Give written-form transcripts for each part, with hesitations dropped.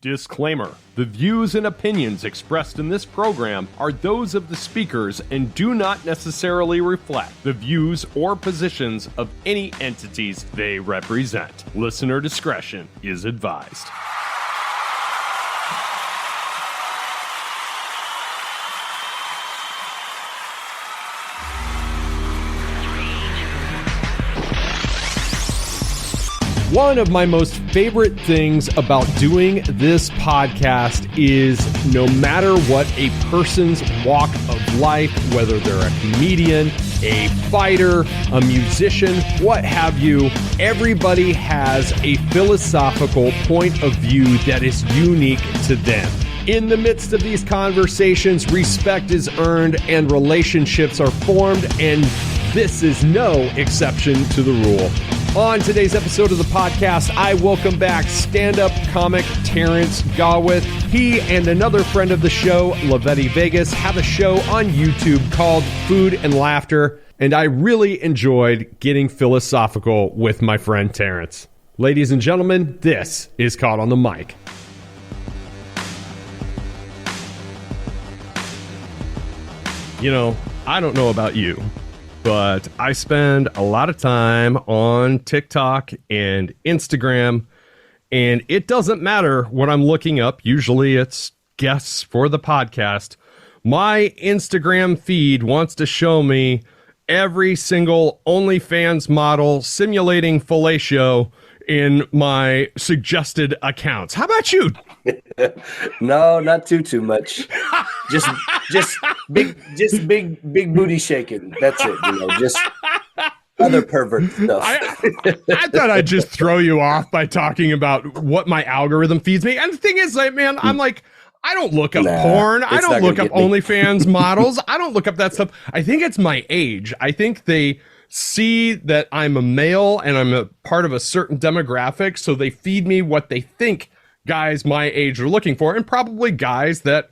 Disclaimer: the views and opinions expressed in this program are those of the speakers and do not necessarily reflect the views or positions of any entities they represent. Listener discretion is advised. One of my most favorite things about doing this podcast is no matter what a person's walk of life, whether they're a comedian, a fighter, a musician, what have you, everybody has a philosophical point of view that is unique to them. In the midst of these conversations, respect is earned and relationships are formed, and this is no exception to the rule. On today's episode of the podcast, I welcome back stand-up comic Terrance Gawith. He and another friend of the show, Lavetti Vegas, have a show on YouTube called Food and Laughter, and I really enjoyed getting philosophical with my friend Terrance. Ladies and gentlemen, this is Caught on the Mic. You know, I don't know about you, but I spend a lot of time on TikTok and Instagram, and it doesn't matter what I'm looking up. Usually it's guests for the podcast. My Instagram feed wants to show me every single OnlyFans model simulating fellatio in my suggested accounts. How about you? No, not too much. Just big booty shaking. That's it. You know, just other pervert stuff. I thought I'd just throw you off by talking about what my algorithm feeds me. And the thing is, like, man, I'm like, I don't look up porn. I don't look up OnlyFans models. I don't look up that stuff. I think it's my age. I think they see that I'm a male and I'm a part of a certain demographic, so they feed me what they think guys my age are looking for, and probably guys that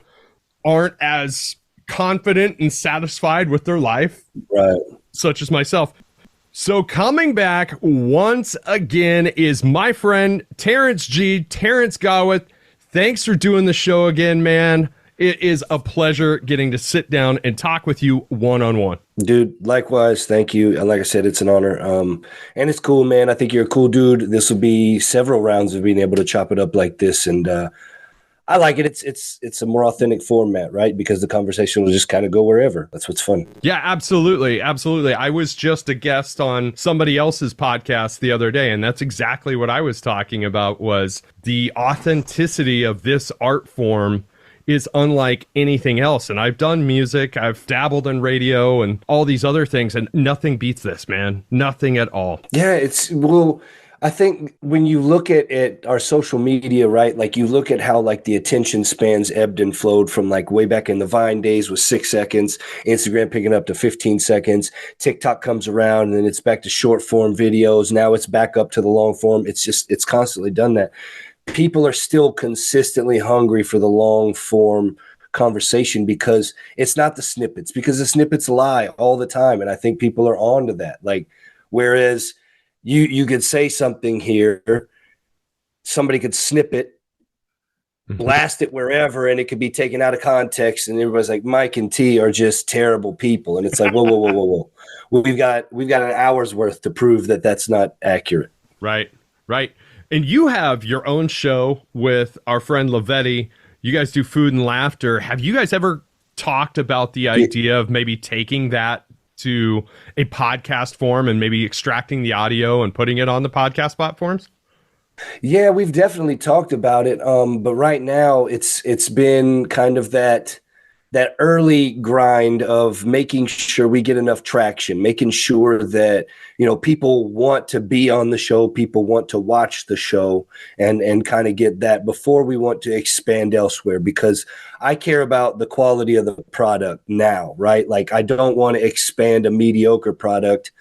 aren't as confident and satisfied with their life, right, such as myself. So coming back once again is my friend Terrance G, Terrance Gawith. Thanks for doing the show again, man. It is a pleasure getting to sit down and talk with you one-on-one. Dude, likewise. Thank you. And like I said, it's an honor. And it's cool, man. I think you're a cool dude. This will be several rounds of being able to chop it up like this. And I like it. It's a more authentic format, right? Because the conversation will just kind of go wherever. That's what's fun. Yeah, absolutely. Absolutely. I was just a guest on somebody else's podcast the other day, and that's exactly what I was talking about, was the authenticity of this art form is unlike anything else. And I've done music, I've dabbled in radio and all these other things, and nothing beats this, man. Nothing at all. Yeah, well, I think when you look at our social media, right, like you look at how like the attention spans ebbed and flowed from like way back in the Vine days with 6 seconds, Instagram picking up to 15 seconds, TikTok comes around and then it's back to short form videos. Now it's back up to the long form. It's constantly done that. People are still consistently hungry for the long form conversation because it's not the snippets, because the snippets lie all the time. And I think people are on to that. Like, whereas you could say something here, somebody could snip it, blast it wherever, and it could be taken out of context. And everybody's like, Mike and T are just terrible people. And it's like, whoa. We've got an hour's worth to prove that that's not accurate. Right. And you have your own show with our friend Lavetti. You guys do Food and Laughter. Have you guys ever talked about the idea of maybe taking that to a podcast form and maybe extracting the audio and putting it on the podcast platforms? Yeah, we've definitely talked about it. But right now it's been kind of that early grind of making sure we get enough traction, making sure that, you know, people want to be on the show, people want to watch the show, and kind of get that before we want to expand elsewhere, because I care about the quality of the product now, right? Like, I don't want to expand a mediocre product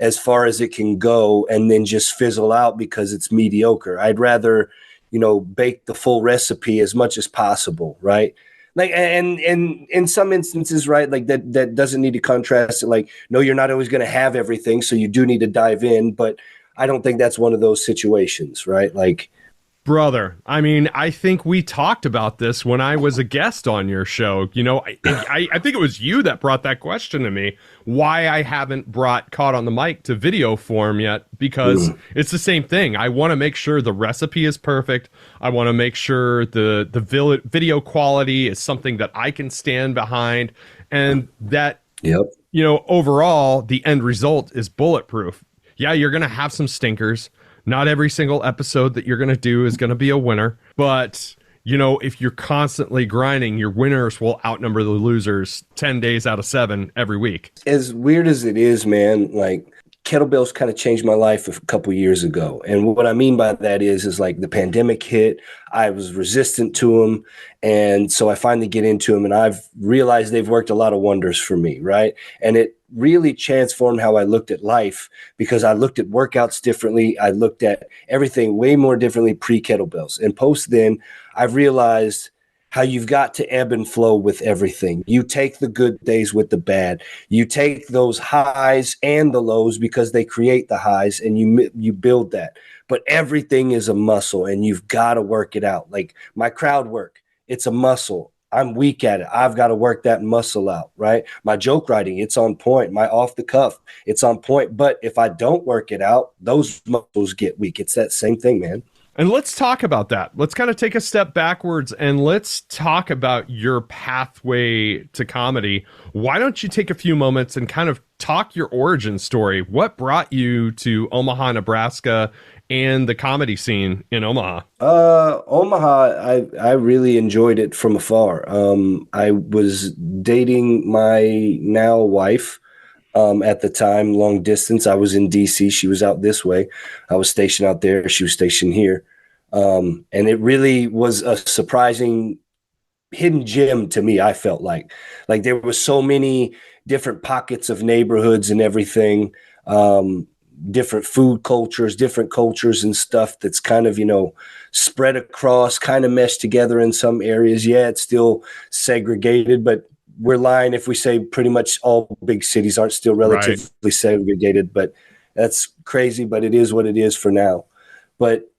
as far as it can go and then just fizzle out because it's mediocre. I'd rather, you know, bake the full recipe as much as possible, right? Like, and in some instances, right, like that doesn't need to contrast it. Like, no, you're not always going to have everything, so you do need to dive in. But I don't think that's one of those situations, right? Like, Brother, I mean, I think we talked about this when I was a guest on your show. You know, I think it was you that brought that question to me, why I haven't brought Caught on the Mic to video form yet, because it's the same thing. I want to make sure the recipe is perfect. I want to make sure the video quality is something that I can stand behind, and that, Yep. you know, overall, the end result is bulletproof. Yeah, you're going to have some stinkers. Not every single episode that you're going to do is going to be a winner. But, you know, if you're constantly grinding, your winners will outnumber the losers 10 days out of 7 every week. As weird as it is, man, like kettlebells kind of changed my life a couple years ago. And what I mean by that is like the pandemic hit, I was resistant to them. And so I finally get into them, and I've realized they've worked a lot of wonders for me, right? And it really transformed how I looked at life, because I looked at workouts differently. I looked at everything way more differently pre-kettlebells. And post then, I've realized how you've got to ebb and flow with everything. You take the good days with the bad. You take those highs and the lows, because they create the highs, and you build that. But everything is a muscle, and you've got to work it out. Like my crowd work, it's a muscle. I'm weak at it. I've got to work that muscle out, right? My joke writing, it's on point. My off the cuff, it's on point. But if I don't work it out, those muscles get weak. It's that same thing, man. And let's talk about that. Let's kind of take a step backwards and let's talk about your pathway to comedy. Why don't you take a few moments and kind of talk your origin story? What brought you to Omaha, Nebraska, and the comedy scene in Omaha? Omaha, I really enjoyed it from afar. I was dating my now wife at the time, long distance. I was in DC. She was out this way. I was stationed out there. She was stationed here. And it really was a surprising hidden gem to me. I felt like there was so many different pockets of neighborhoods and everything. Different food cultures, different cultures and stuff that's kind of, you know, spread across, kind of meshed together in some areas. Yeah, it's still segregated, but we're lying if we say pretty much all big cities aren't still relatively segregated, but that's crazy, but it is what it is for now. But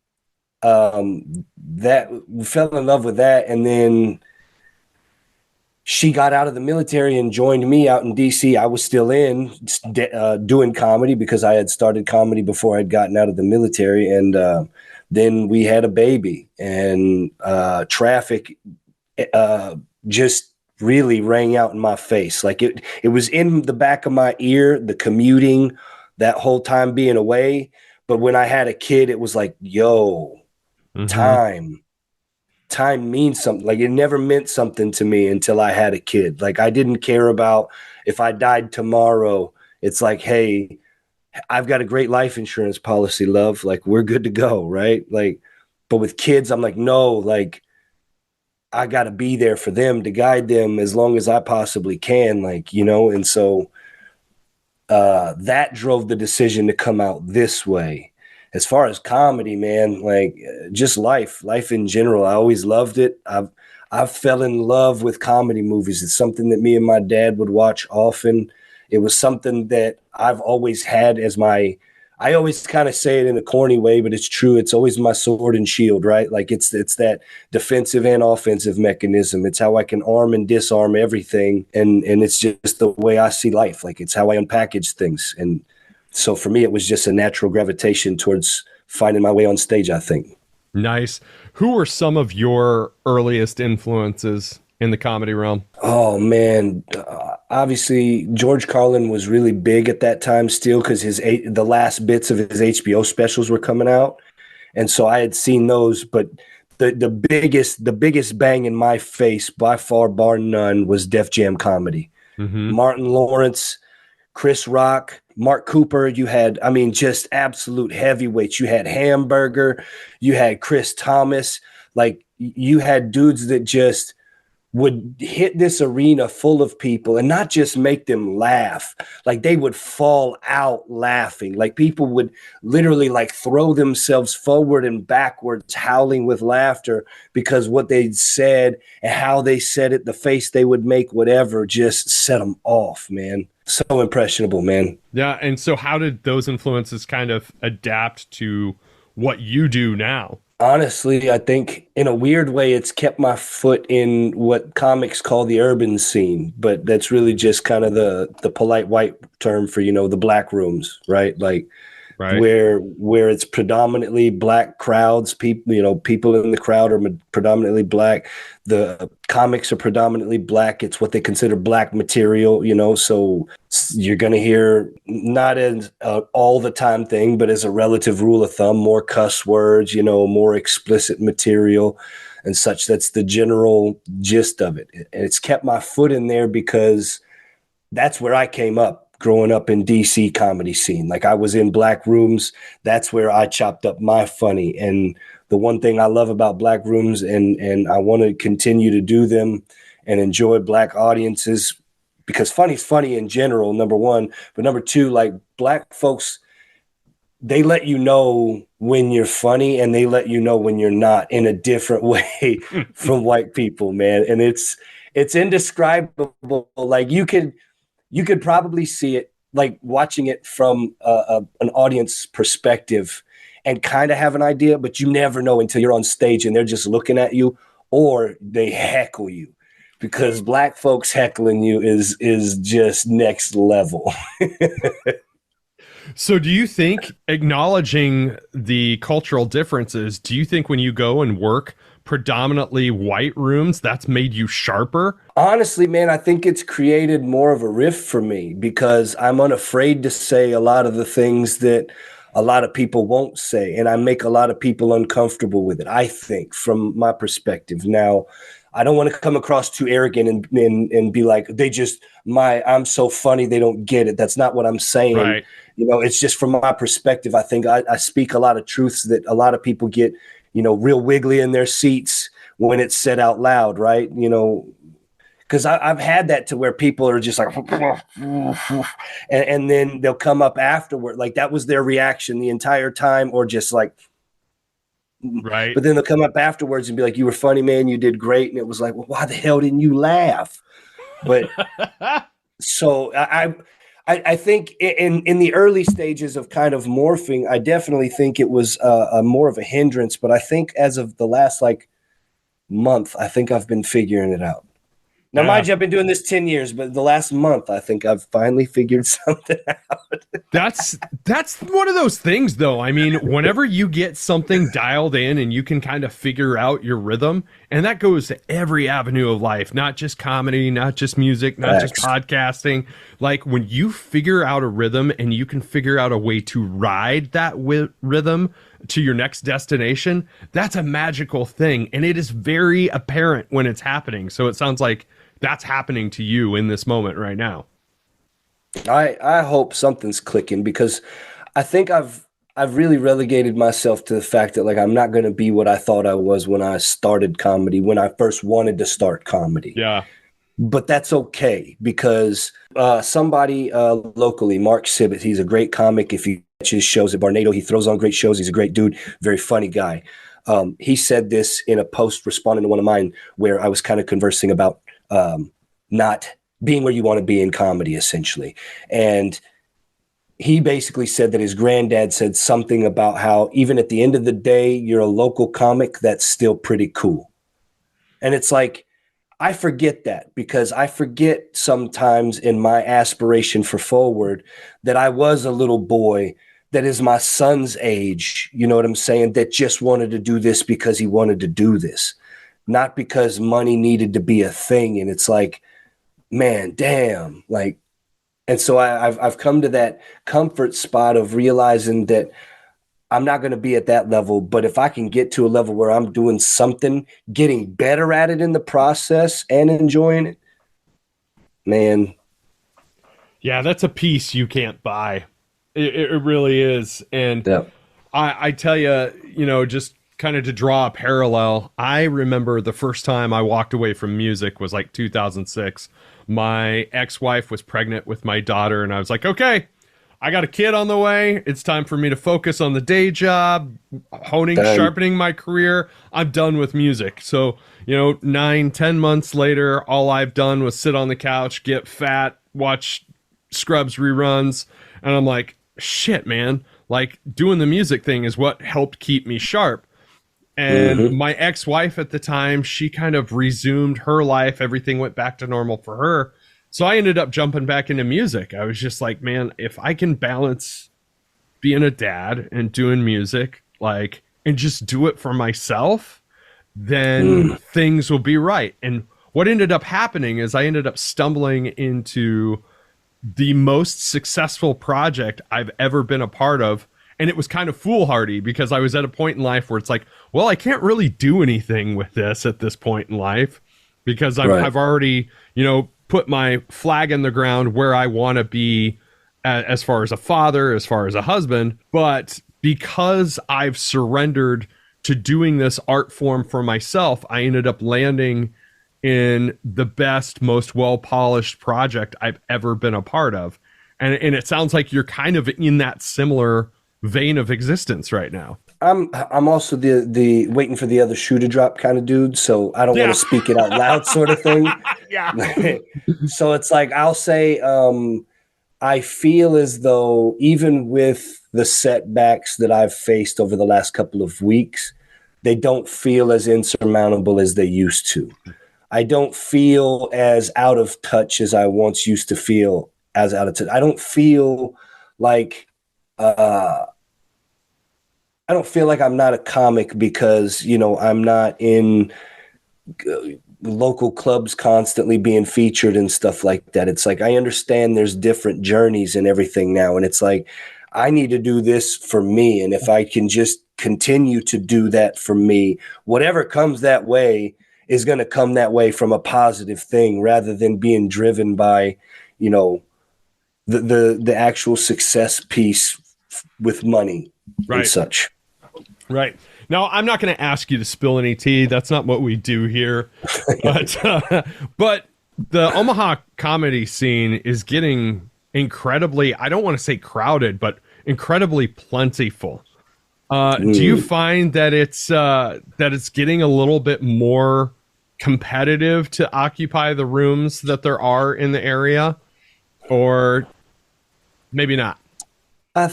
that we fell in love with that. And then she got out of the military and joined me out in DC. I was still in doing comedy, because I had started comedy before I'd gotten out of the military. And then we had a baby, and traffic just really rang out in my face. Like it was in the back of my ear, the commuting, that whole time being away. But when I had a kid, it was like, yo, time means something. Like it never meant something to me until I had a kid. Like I didn't care about if I died tomorrow. It's like, hey, I've got a great life insurance policy, love. Like we're good to go, right? Like, but with kids, I'm like, no, like I got to be there for them, to guide them as long as I possibly can, like, you know. And so that drove the decision to come out this way. As far as comedy, man, like just life in general, I always loved it. I've fell in love with comedy movies. It's something that me and my dad would watch often. It was something that I've always had as my, I always kind of say it in a corny way, but it's true. It's always my sword and shield, right? Like it's that defensive and offensive mechanism. It's how I can arm and disarm everything. And it's just the way I see life. Like it's how I unpackage things. And so for me, it was just a natural gravitation towards finding my way on stage, I think. Nice. Who were some of your earliest influences in the comedy realm? Oh, man. Obviously, George Carlin was really big at that time still, because the last bits of his HBO specials were coming out. And so I had seen those. But the biggest bang in my face, by far, bar none, was Def Jam comedy. Martin Lawrence, Chris Rock, Mark Cooper. You had, I mean, just absolute heavyweights. You had Hamburger. You had Chris Thomas. Like, you had dudes that just would hit this arena full of people and not just make them laugh. Like, they would fall out laughing. Like, people would literally like throw themselves forward and backwards, howling with laughter, because what they'd said and how they said it, the face they would make, whatever, just set them off, man. So impressionable, man. Yeah. And so how did those influences kind of adapt to what you do now? Honestly, I think in a weird way, it's kept my foot in what comics call the urban scene, but that's really just kind of the polite white term for, the black rooms, right? Like Right. where it's predominantly black crowds, people, people in the crowd are predominantly black. The comics are predominantly black. It's what they consider black material, so you're going to hear, not as all the time thing, but as a relative rule of thumb, more cuss words, more explicit material and such. That's the general gist of it. And it's kept my foot in there because that's where I came up growing up in DC comedy scene. Like I was in black rooms. That's where I chopped up my funny. And the one thing I love about black rooms, and I want to continue to do them and enjoy black audiences, because funny's funny in general, number one, but number two, like black folks, they let you know when you're funny and they let you know when you're not in a different way from white people, man. And it's indescribable. Like you could probably see it, like watching it from an audience perspective and kind of have an idea, but you never know until you're on stage and they're just looking at you or they heckle you, because black folks heckling you is just next level. So do you think, acknowledging the cultural differences, do you think when you go and work predominantly white rooms, that's made you sharper? Honestly, man, I think it's created more of a rift for me because I'm unafraid to say a lot of the things that a lot of people won't say. And I make a lot of people uncomfortable with it, I think, from my perspective. Now, I don't want to come across too arrogant and be like, I'm so funny, they don't get it. That's not what I'm saying. Right. It's just from my perspective. I think I speak a lot of truths that a lot of people get, real wiggly in their seats when it's said out loud, right? Because I've had that to where people are just like, and then they'll come up afterward. Like that was their reaction the entire time, or just like, Right. but then they'll come up afterwards and be like, you were funny, man. You did great. And it was like, well, why the hell didn't you laugh? But so I think in the early stages of kind of morphing, I definitely think it was a more of a hindrance. But I think as of the last like month, I think I've been figuring it out. Now, Yeah. mind you, I've been doing this 10 years, but the last month, I think I've finally figured something out. That's one of those things, though. I mean, whenever you get something dialed in and you can kind of figure out your rhythm, and that goes to every avenue of life, not just comedy, not just music, not just podcasting. Like when you figure out a rhythm and you can figure out a way to ride that rhythm to your next destination, that's a magical thing. And it is very apparent when it's happening. So it sounds like that's happening to you in this moment right now. I hope something's clicking, because I think I've really relegated myself to the fact that like I'm not going to be what I thought I was when I started comedy, when I first wanted to start comedy. Yeah. But that's okay, because somebody locally, Mark Sibbett, he's a great comic. If you catch his shows at Barnado, he throws on great shows. He's a great dude, very funny guy. He said this in a post responding to one of mine where I was kind of conversing about not being where you want to be in comedy, essentially. And he basically said that his granddad said something about how even at the end of the day, you're a local comic, that's still pretty cool. And it's like, I forget that, because I forget sometimes in my aspiration for forward that I was a little boy that is my son's age, you know what I'm saying, that just wanted to do this because he wanted to do this, not because money needed to be a thing. And it's like, man, damn, like, and so I've come to that comfort spot of realizing that I'm not going to be at that level, but if I can get to a level where I'm doing something, getting better at it in the process and enjoying it, man. Yeah, that's a piece you can't buy. It really is. And Yeah. I tell you, just kind of to draw a parallel, I remember the first time I walked away from music was like 2006. My ex-wife was pregnant with my daughter, and I was like, okay, I got a kid on the way. It's time for me to focus on the day job, sharpening my career. I'm done with music. So, 9-10 months later, all I've done was sit on the couch, get fat, watch Scrubs reruns. And I'm like, shit, man, like doing the music thing is what helped keep me sharp. And my ex-wife at the time, she kind of resumed her life. Everything went back to normal for her. So I ended up jumping back into music. I was just like, man, if I can balance being a dad and doing music, like, and just do it for myself, then things will be right. And what ended up happening is I ended up stumbling into the most successful project I've ever been a part of. And it was kind of foolhardy because I was at a point in life where it's like, well, I can't really do anything with this at this point in life because I've already, put my flag in the ground where I want to be as far as a father, as far as a husband. But because I've surrendered to doing this art form for myself, I ended up landing in the best, most well-polished project I've ever been a part of. And it sounds like you're kind of in that similar vein of existence right now. I'm also the waiting for the other shoe to drop kind of dude, so I don't want to speak it out loud sort of thing. Yeah. So it's like I'll say I feel as though even with the setbacks that I've faced over the last couple of weeks, they don't feel as insurmountable as they used to. I don't feel as out of touch as I once used to feel as out of touch. I don't feel like I don't feel like I'm not a comic because, I'm not in local clubs constantly being featured and stuff like that. It's like I understand there's different journeys and everything now. And it's like I need to do this for me. And if I can just continue to do that for me, whatever comes that way is going to come that way from a positive thing rather than being driven by, the actual success piece with money and such. Right. Now, I'm not going to ask you to spill any tea. That's not what we do here. But the Omaha comedy scene is getting incredibly, I don't want to say crowded, but incredibly plentiful. Do you find that it's getting a little bit more competitive to occupy the rooms that there are in the area, or maybe not? I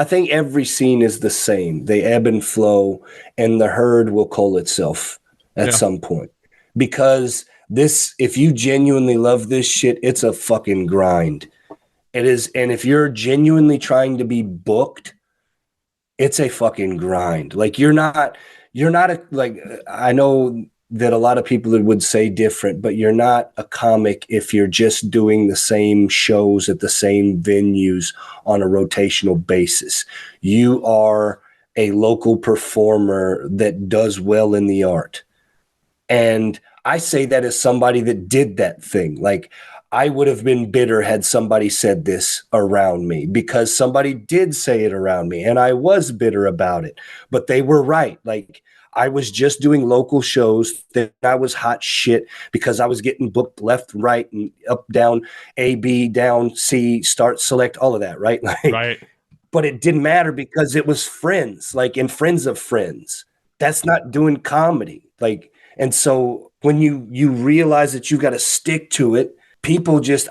think every scene is the same. They ebb and flow, and the herd will cull itself at some point. Because if you genuinely love this shit, it's a fucking grind. It is, and if you're genuinely trying to be booked, it's a fucking grind. Like I know that a lot of people would say different, but you're not a comic if you're just doing the same shows at the same venues on a rotational basis. You are a local performer that does well in the art. And I say that as somebody that did that thing. Like, I would have been bitter had somebody said this around me because somebody did say it around me and I was bitter about it, but they were right. Like, I was just doing local shows that I was hot shit because I was getting booked left, right, and up, down, A, B, down, C, start, select, all of that, right? Right. But it didn't matter because it was friends, and friends of friends. That's not doing comedy. And so when you realize that you got to stick to it,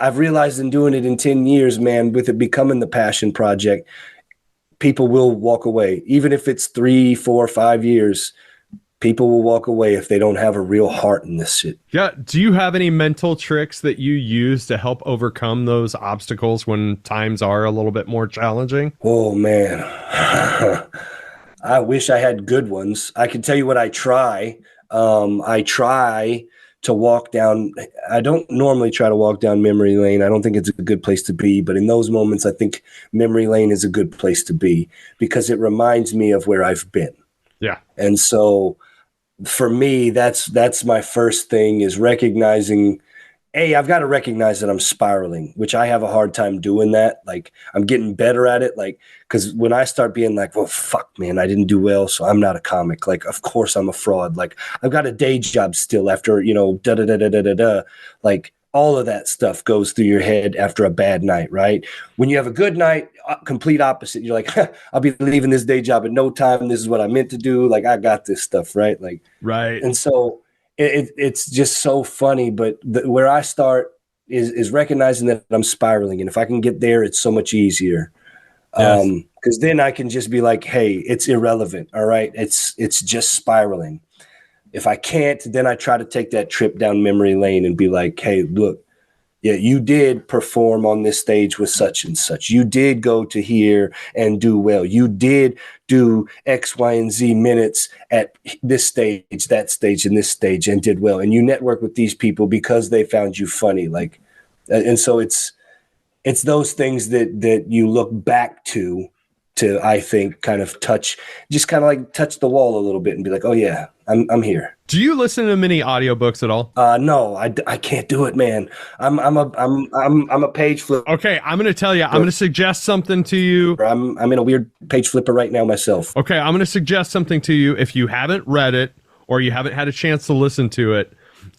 I've realized in doing it in 10 years, man, with it becoming the passion project, people will walk away. Even if it's 3, 4, 5 years, people will walk away if they don't have a real heart in this shit. Yeah. Do you have any mental tricks that you use to help overcome those obstacles when times are a little bit more challenging? Oh, man. I wish I had good ones. I can tell you what I try. I try to walk down. I don't normally try to walk down memory lane. I don't think it's a good place to be, but in those moments, I think memory lane is a good place to be because it reminds me of where I've been. Yeah. And so for me, that's my first thing is recognizing, I've got to recognize that I'm spiraling, which I have a hard time doing that. Like, I'm getting better at it. Like, because when I start being like, well, fuck, man, I didn't do well, so I'm not a comic. Like, of course I'm a fraud. Like, I've got a day job still after, da-da-da-da-da-da-da. Like, all of that stuff goes through your head after a bad night, right? When you have a good night, complete opposite. You're like, I'll be leaving this day job in no time. This is what I meant to do. Like, I got this stuff, right? Like, right. And so it's just so funny. But where I start is recognizing that I'm spiraling. And if I can get there, it's so much easier. Yes. Because then I can just be like, hey, it's irrelevant. All right. It's just spiraling. If I can't, then I try to take that trip down memory lane and be like, hey, look, yeah, you did perform on this stage with such and such. You did go to here and do well. You did do X, Y, and Z minutes at this stage, that stage, and this stage, and did well. And you network with these people because they found you funny. Like, and so it's those things that you look back to I think kind of touch the wall a little bit and be like, oh yeah, I'm here. Do you listen to many audiobooks at all? No, I can't do it, man. I'm a page flipper. Okay, I'm going to tell you. I'm going to suggest something to you. I'm in a weird page flipper right now myself. Okay, I'm going to suggest something to you if you haven't read it or you haven't had a chance to listen to it.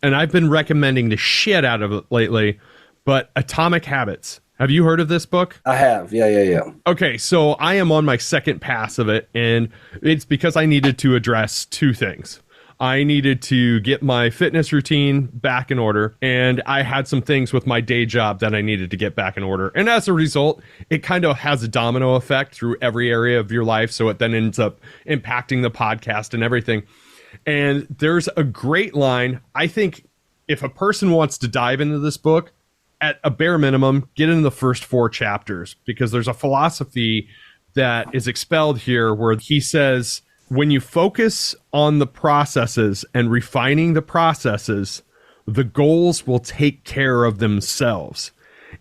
And I've been recommending the shit out of it lately, but Atomic Habits. Have you heard of this book? I have. Yeah. Okay, so I am on my second pass of it, and it's because I needed to address two things. I needed to get my fitness routine back in order, and I had some things with my day job that I needed to get back in order. And as a result, it kind of has a domino effect through every area of your life, so it then ends up impacting the podcast and everything. And there's a great line. I think if a person wants to dive into this book, at a bare minimum, get in the first 4 chapters, because there's a philosophy that is expelled here where he says, when you focus on the processes and refining the processes, the goals will take care of themselves.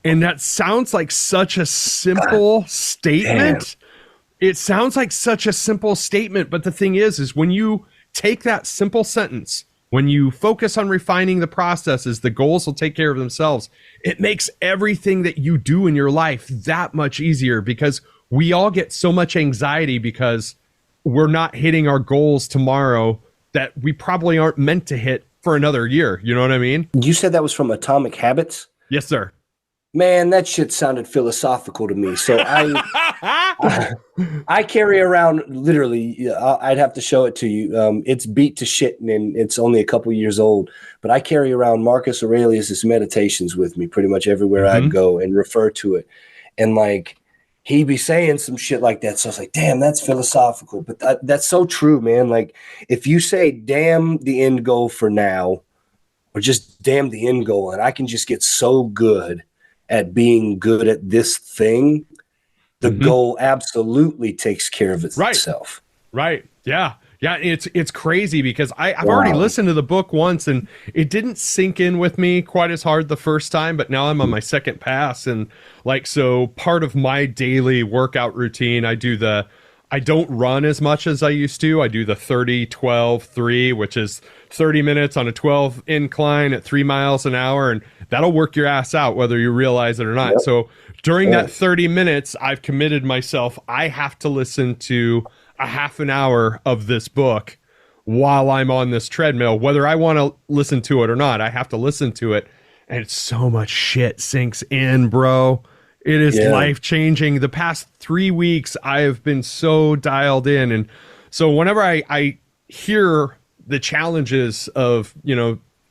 And that sounds like such a simple statement. It sounds like such a simple statement. But the thing is when you take that simple sentence, when you focus on refining the processes, the goals will take care of themselves. It makes everything that you do in your life that much easier, because we all get so much anxiety because we're not hitting our goals tomorrow that we probably aren't meant to hit for another year. You know what I mean? You said that was from Atomic Habits? Yes, sir. Man, that shit sounded philosophical to me. So I carry around, literally, I'd have to show it to you. It's beat to shit, and it's only a couple years old. But I carry around Marcus Aurelius' Meditations with me pretty much everywhere I'd go and refer to it. And like, he'd be saying some shit like that. So I was like, damn, that's philosophical. But that's so true, man. Like, if you say, damn the end goal for now, or just damn the end goal, and I can just get so good at being good at this thing, the goal absolutely takes care of itself. Right. Yeah. It's crazy because I've already listened to the book once and it didn't sink in with me quite as hard the first time, but now I'm on my second pass. And like, so part of my daily workout routine, I don't run as much as I used to. I do the 30-12-3, which is 30 minutes on a 12 incline at 3 miles an hour. And that'll work your ass out, whether you realize it or not. Yep. So during that 30 minutes, I've committed myself. I have to listen to a half an hour of this book while I'm on this treadmill, whether I want to listen to it or not. I have to listen to it. And it's so much shit sinks in, bro. It is life-changing. The past 3 weeks, I have been so dialed in. And so whenever I hear the challenges of,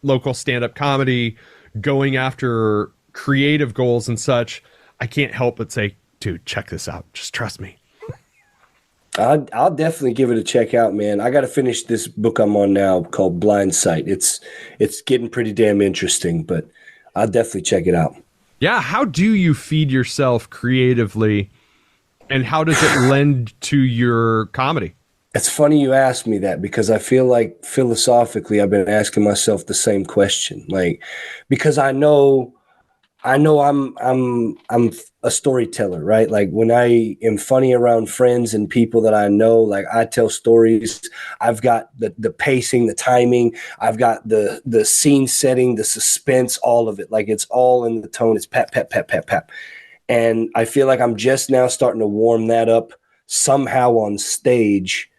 local stand-up comedy, going after creative goals and such, I can't help but say, dude, check this out. Just trust me. I'll definitely give it a check out, man. I got to finish this book I'm on now called Blind Sight. It's getting pretty damn interesting, but I'll definitely check it out. Yeah, how do you feed yourself creatively, and how does it lend to your comedy? It's funny you asked me that, because I feel like philosophically I've been asking myself the same question. Like, because I know I'm a storyteller, right? Like, when I am funny around friends and people that I know, like, I tell stories. I've got the pacing, the timing. I've got the scene setting, the suspense, all of it. Like, it's all in the tone. It's pap, pap, pap, pap, pap. And I feel like I'm just now starting to warm that up somehow on stage.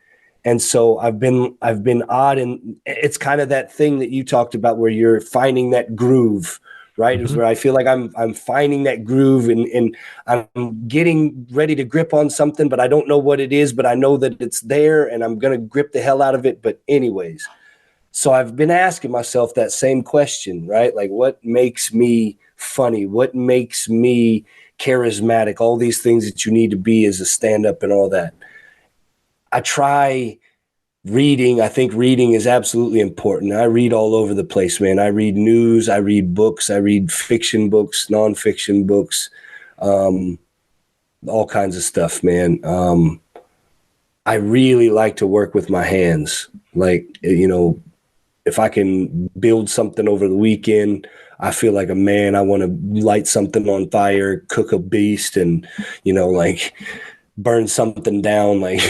And so I've been odd, and it's kind of that thing that you talked about where you're finding that groove, right? Is where I feel like I'm finding that groove, and I'm getting ready to grip on something, but I don't know what it is, but I know that it's there and I'm going to grip the hell out of it. But anyways, so I've been asking myself that same question, right? Like, what makes me funny? What makes me charismatic, all these things that you need to be as a stand-up and all that. I try reading. I think reading is absolutely important. I read all over the place, man. I read news, I read books, I read fiction books, nonfiction books, all kinds of stuff, man. I really like to work with my hands. Like, if I can build something over the weekend, I feel like a man. I want to light something on fire, cook a beast, and, like burn something down. Like,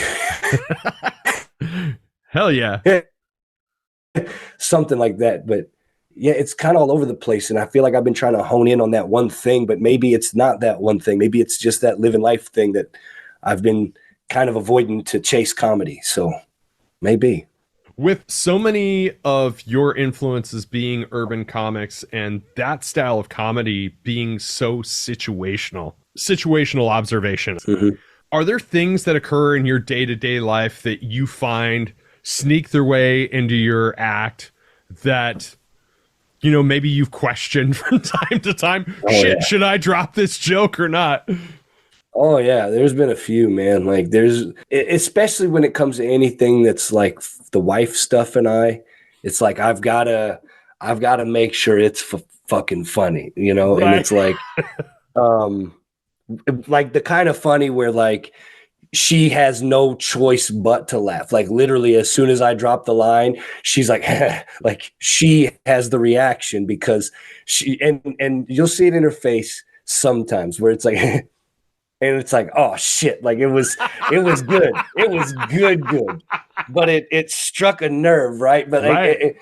hell yeah. Something like that. But yeah, it's kind of all over the place. And I feel like I've been trying to hone in on that one thing, but maybe it's not that one thing. Maybe it's just that living life thing that I've been kind of avoiding to chase comedy. So maybe. With so many of your influences being urban comics and that style of comedy being so situational observation, are there things that occur in your day-to-day life that you find sneak their way into your act that, maybe you've questioned from time to time? Should I drop this joke or not? Oh yeah, there's been a few, man. Like especially when it comes to anything that's like the wife stuff and it's like I've got to make sure it's fucking funny, Right. And it's like like the kind of funny where like she has no choice but to laugh. Like literally as soon as I drop the line, she's like like she has the reaction because she and you'll see it in her face sometimes where it's like and it's like, oh shit, like it was good. It was good. But it struck a nerve, right? But right.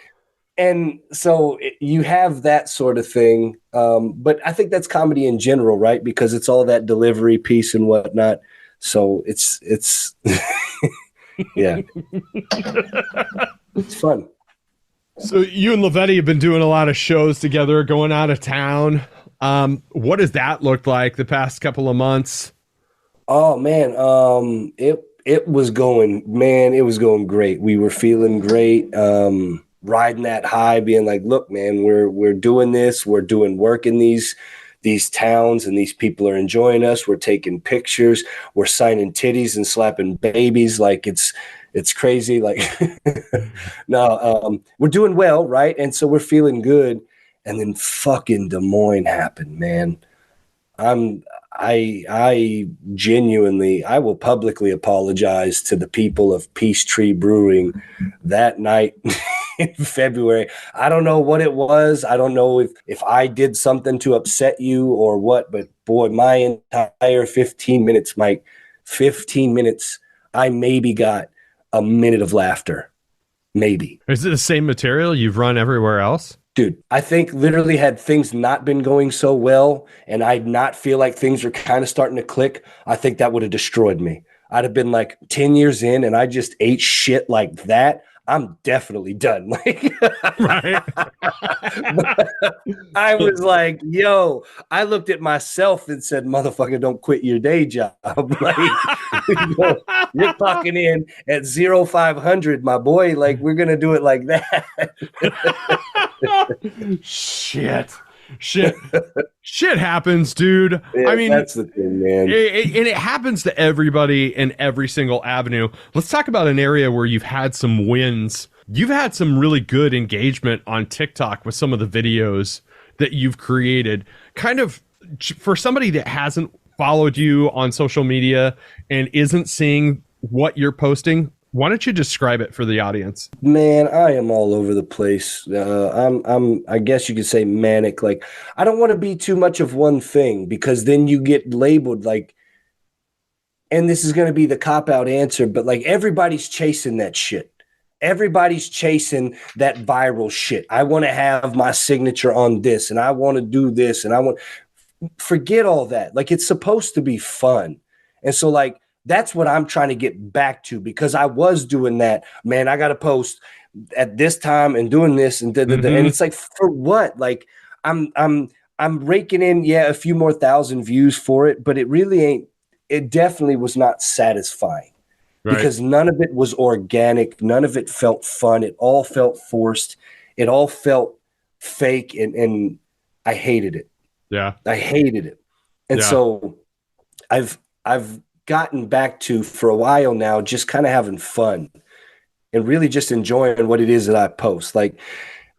and so you have that sort of thing. But I think that's comedy in general, right? Because it's all that delivery piece and whatnot. So it's yeah. It's fun. So you and Lavetti have been doing a lot of shows together, going out of town. What does that look like the past couple of months? Oh man, it was going great. We were feeling great, riding that high, being like, look, man, we're doing this, we're doing work in these towns, and these people are enjoying us. We're taking pictures, we're signing titties and slapping babies, like it's crazy. Like no, we're doing well, right? And so we're feeling good. And then fucking Des Moines happened, man. I genuinely, I will publicly apologize to the people of Peachtree Brewing that night in February. I don't know what it was. I don't know if I did something to upset you or what, but boy, my entire 15 minutes, Mike, 15 minutes, I maybe got a minute of laughter. Maybe. Is it the same material you've run everywhere else? Dude, I think literally had things not been going so well and I'd not feel like things are kind of starting to click, I think that would have destroyed me. I'd have been like 10 years in and I just ate shit like that. I'm definitely done. Like, right. I was like, yo, I looked at myself and said, motherfucker, don't quit your day job. Like, you're clocking in at 0500, my boy. Like, we're going to do it like that. Shit happens, dude. Yeah, I mean, that's the thing, man. And it happens to everybody in every single avenue. Let's talk about an area where you've had some wins. You've had some really good engagement on TikTok with some of the videos that you've created. Kind of for somebody that hasn't followed you on social media and isn't seeing what you're posting, why don't you describe it for the audience? Man, I am all over the place. I guess you could say manic. Like, I don't want to be too much of one thing because then you get labeled like, and this is going to be the cop-out answer, but like everybody's chasing that shit. Everybody's chasing that viral shit. I want to have my signature on this and I want to do this and forget all that. Like, it's supposed to be fun. And so like, that's what I'm trying to get back to because I was doing that, man. I got to post at this time and doing this and and it's like, for what? Like I'm raking in, a few more thousand views for it, but it really ain't, it definitely was not satisfying because none of it was organic. None of it felt fun. It all felt forced. It all felt fake. And I hated it. Yeah. I hated it. And Yeah. so I've gotten back to, for a while now, just kind of having fun and really just enjoying what it is that I post. Like,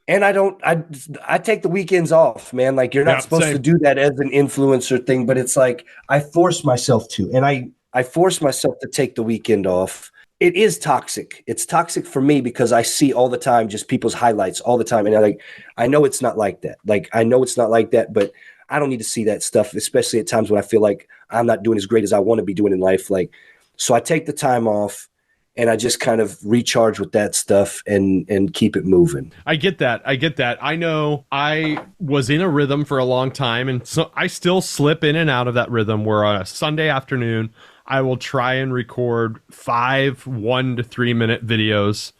and I take the weekends off, man. Like, you're not Yeah. supposed to Same. do that as an influencer thing, but it's like I force myself to, and I force myself to take the weekend off. It is toxic. It's toxic for me because I see all the time just people's highlights all the time, and I know it's not like that. Like, I know it's not like that, but I don't need to see that stuff, especially at times when I feel like I'm not doing as great as I want to be doing in life. Like, so I take the time off and I just kind of recharge with that stuff and keep it moving. I get that. I get that. I know I was in a rhythm for a long time, and so I still slip in and out of that rhythm where on a Sunday afternoon, I will try and record 5 1 to 3 minute videos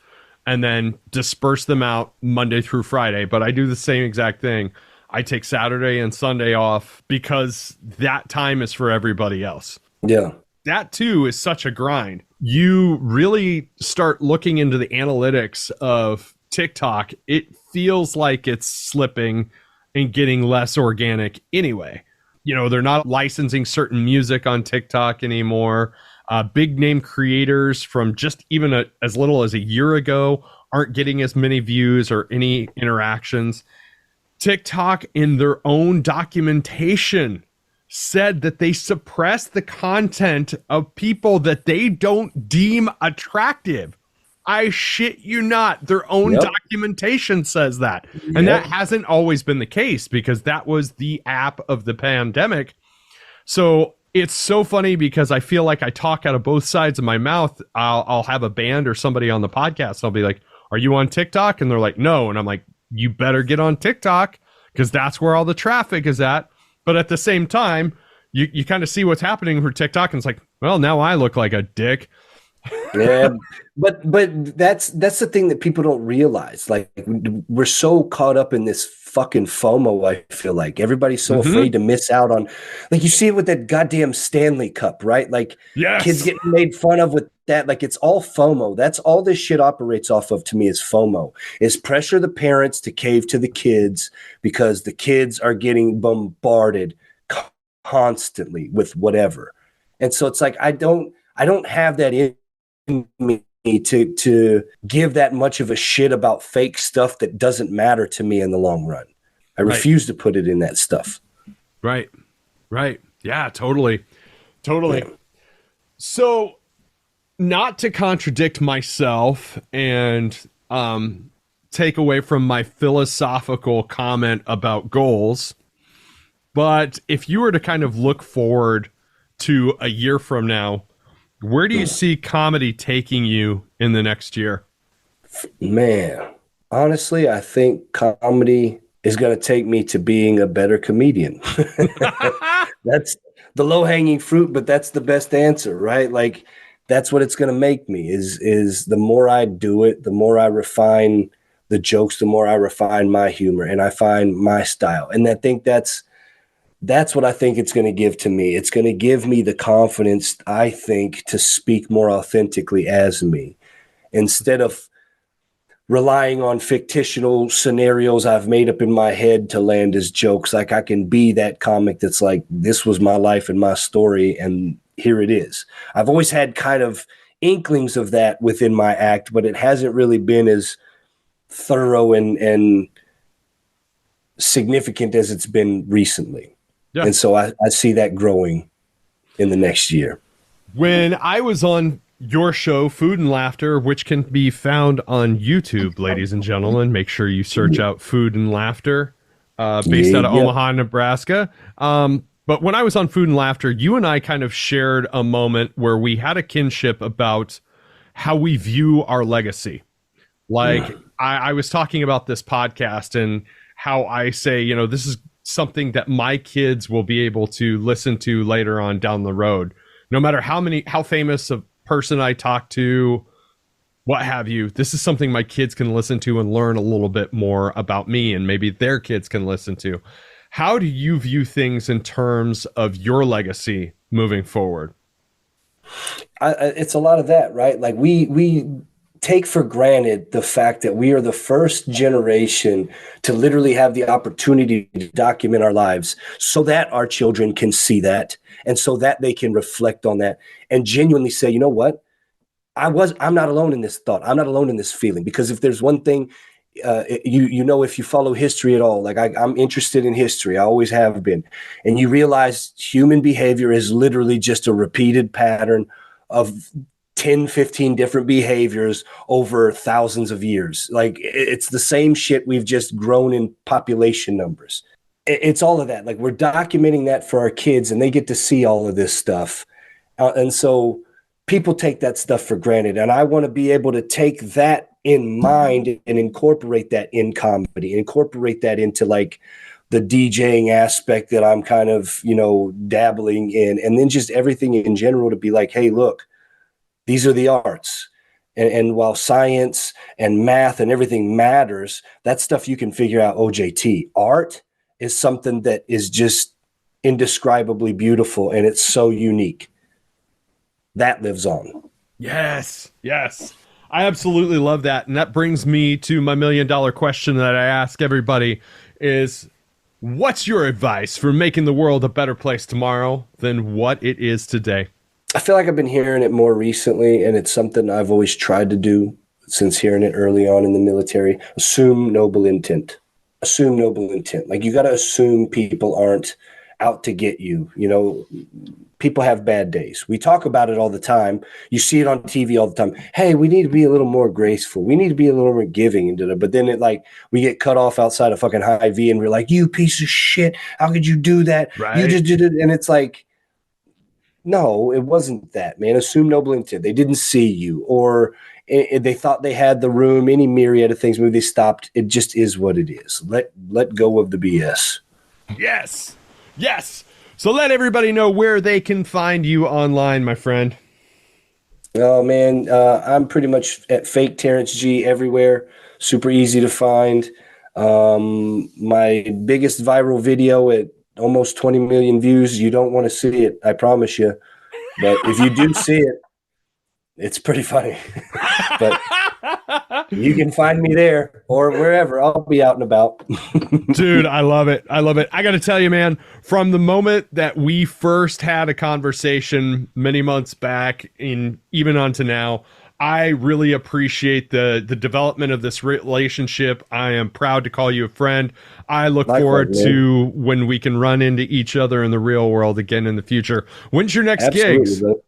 and then disperse them out Monday through Friday. But I do the same exact thing. I take Saturday and Sunday off because that time is for everybody else. Yeah. That too is such a grind. You really start looking into the analytics of TikTok. It feels like it's slipping and getting less organic anyway. You know, they're not licensing certain music on TikTok anymore. Big name creators from just even as little as a year ago aren't getting as many views or any interactions. TikTok, in their own documentation, said that they suppress the content of people that they don't deem attractive. I shit you not. Their own Yep. documentation says that. And that hasn't always been the case because that was the app of the pandemic. So it's so funny because I feel like I talk out of both sides of my mouth. I'll have a band or somebody on the podcast. I'll be like, "Are you on TikTok?" And they're like, "No." And I'm like, "You better get on TikTok because that's where all the traffic is at." But at the same time, you kind of see what's happening for TikTok, and it's like, well, now I look like a dick. Yeah, but that's the thing that people don't realize. Like, we're so caught up in this fucking FOMO. I feel like everybody's so afraid to miss out on. Like, you see it with that goddamn Stanley Cup, right? Like, Yes. kids getting made fun of with that. Like, it's all FOMO. That's all this shit operates off of. To me, is FOMO. Is pressure the parents to cave to the kids because the kids are getting bombarded constantly with whatever, and so it's like I don't have that in me to give that much of a shit about fake stuff that doesn't matter to me in the long run. I refuse to put it in that stuff. Right. Yeah, totally. Yeah. So, not to contradict myself and take away from my philosophical comment about goals, but if you were to kind of look forward to a year from now, where do you see comedy taking you in the next year? Man, honestly, I think comedy is going to take me to being a better comedian. That's the low-hanging fruit, but that's the best answer, right? Like, that's what it's going to make me is the more I do it, the more I refine the jokes, the more I refine my humor and I find my style. And I think that's what I think it's going to give to me. It's going to give me the confidence, I think, to speak more authentically as me instead of relying on fictional scenarios I've made up in my head to land as jokes. Like, I can be that comic that's like, this was my life and my story, and here it is. I've always had kind of inklings of that within my act, but it hasn't really been as thorough and significant as it's been recently. Yeah. And so I see that growing in the next year. When I was on your show, Food and Laughter, which can be found on YouTube, ladies and gentlemen, make sure you search out Food and Laughter, based out of Omaha, Nebraska. But when I was on Food and Laughter, you and I kind of shared a moment where we had a kinship about how we view our legacy. Like, I was talking about this podcast and how I say, you know, this is something that my kids will be able to listen to later on down the road. No matter how famous a person I talk to, what have you, this is something my kids can listen to and learn a little bit more about me, and maybe their kids can listen to. How do you view things in terms of your legacy moving forward? It's a lot of that, right? Like, we take for granted the fact that we are the first generation to literally have the opportunity to document our lives so that our children can see that and so that they can reflect on that and genuinely say, you know what? I'm not alone in this thought. I'm not alone in this feeling, because if there's one thing, if you follow history at all, like I'm interested in history, I always have been, and you realize human behavior is literally just a repeated pattern of 10, 15 different behaviors over thousands of years. Like it's the same shit. We've just grown in population numbers. It's all of that. Like we're documenting that for our kids and they get to see all of this stuff. And so people take that stuff for granted. And I want to be able to take that in mind and incorporate that in comedy, incorporate that into like the DJing aspect that I'm kind of, dabbling in, and then just everything in general to be like, hey, look, these are the arts. And while science and math and everything matters, that stuff you can figure out OJT. Art is something that is just indescribably beautiful, and it's so unique. That lives on. Yes. I absolutely love that. And that brings me to my $1 million question that I ask everybody is, what's your advice for making the world a better place tomorrow than what it is today? I feel like I've been hearing it more recently, and it's something I've always tried to do since hearing it early on in the military. Assume noble intent. Assume noble intent. Like you got to assume people aren't out to get you. People have bad days. We talk about it all the time. You see it on TV all the time. Hey, we need to be a little more graceful. We need to be a little more giving. But then we get cut off outside of fucking Hy-Vee and we're like, you piece of shit. How could you do that? Right. You just did it. And it's like, no, it wasn't that, man. Assume noble intent. They didn't see you, or they thought they had the room, any myriad of things. Maybe they stopped. It just is what it is. Let go of the BS. Yes. So let everybody know where they can find you online, my friend. Oh, man. I'm pretty much at fake Terrance G everywhere. Super easy to find. My biggest viral video at almost 20 million views. You don't want to see it, I promise you. But if you do see it, it's pretty funny. But you can find me there or wherever. I'll be out and about. Dude, I love it. I got to tell you, man, from the moment that we first had a conversation many months back, even on to now, I really appreciate the development of this relationship. I am proud to call you a friend. I look forward to when we can run into each other in the real world again in the future. When's your next gigs? Bro.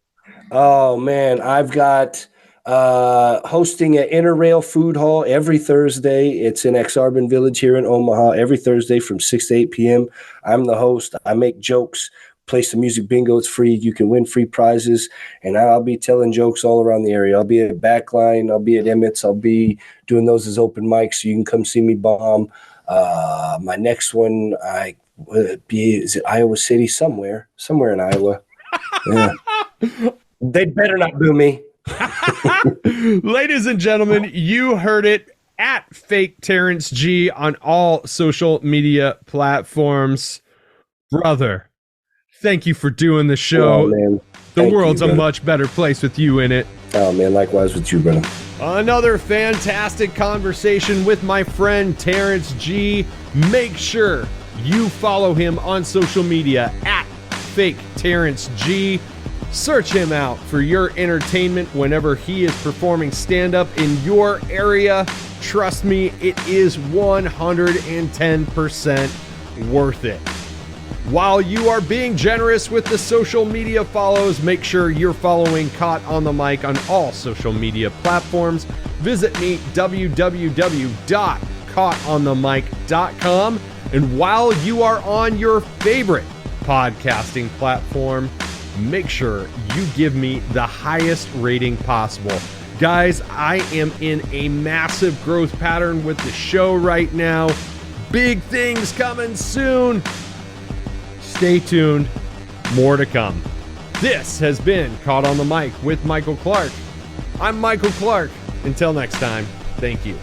Oh, man, I've got hosting at Interrail Food Hall every Thursday. It's in Exarban Village here in Omaha every Thursday from 6 to 8 p.m. I'm the host. I make jokes. Play some music bingo. It's free. You can win free prizes, and I'll be telling jokes all around the area. I'll be at Backline. I'll be at Emmett's. I'll be doing those as open mics, so you can come see me bomb. My next one, is it Iowa City? Somewhere in Iowa. Yeah. They'd better not boo me. Ladies and gentlemen, you heard it, at Fake Terrance G on all social media platforms. Brother, thank you for doing the show. Oh, man. The world's a much better place with you in it. Oh, man, likewise with you, brother. Another fantastic conversation with my friend Terrance G. Make sure you follow him on social media at Fake Terrance G. Search him out for your entertainment whenever he is performing stand-up in your area. Trust me, it is 110% worth it. While you are being generous with the social media follows, make sure you're following Caught on the Mic on all social media platforms. Visit me, www.caughtonthemic.com. And while you are on your favorite podcasting platform, make sure you give me the highest rating possible. Guys, I am in a massive growth pattern with the show right now. Big things coming soon. Stay tuned. More to come. This has been Caught on the Mic with Michael Clark. I'm Michael Clark. Until next time, thank you.